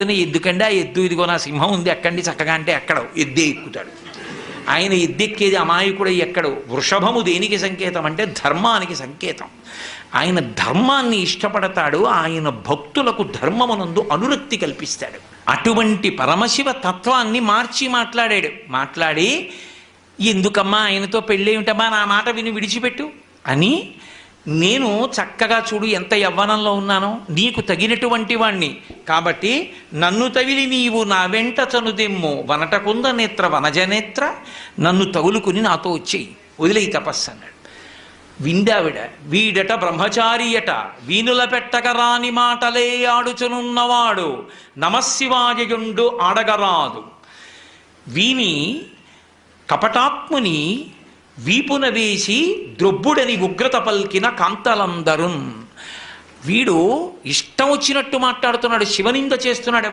ఎద్దుకండి ఆ ఎద్దు ఇదిగో నా సింహం ఉంది ఎక్కండి చక్కగా అంటే ఎక్కడో ఎద్దే ఎక్కుతాడు. ఆయన ఎద్దెక్కేది అమాయకుడు ఎక్కడు. వృషభము దేనికి సంకేతం అంటే ధర్మానికి సంకేతం. ఆయన ధర్మాన్ని ఇష్టపడతాడు. ఆయన భక్తులకు ధర్మమునందు అనురక్తి కల్పిస్తాడు. అటువంటి పరమశివ తత్వాన్ని మార్చి మాట్లాడి ఎందుకమ్మా ఆయనతో పెళ్ళేమిటమ్మా నా మాట విని విడిచిపెట్టు అని, నేను చక్కగా చూడు ఎంత యవ్వనంలో ఉన్నానో, నీకు తగినటువంటి వాణ్ణి కాబట్టి నన్ను తగిలి నీవు నా వెంట చనుదెమ్ము వనటకుంద నేత్ర వనజనేత్ర, నన్ను తగులుకుని నాతో వచ్చేయి, వదిలేయి తపస్సు అన్నాడు. విందావిడ వీడట బ్రహ్మచారియట వీనుల పెట్టక రాని మాటలే ఆడుచునున్నవాడు నమశివాయయుండు ఆడగరాదు. వీని కపటాత్ముని వీపున వేసి ద్రొబ్బుడని ఉగ్రత పల్కిన కాంతలందరున్. వీడు ఇష్టం వచ్చినట్టు మాట్లాడుతున్నాడు, శివనింద చేస్తున్నాడు.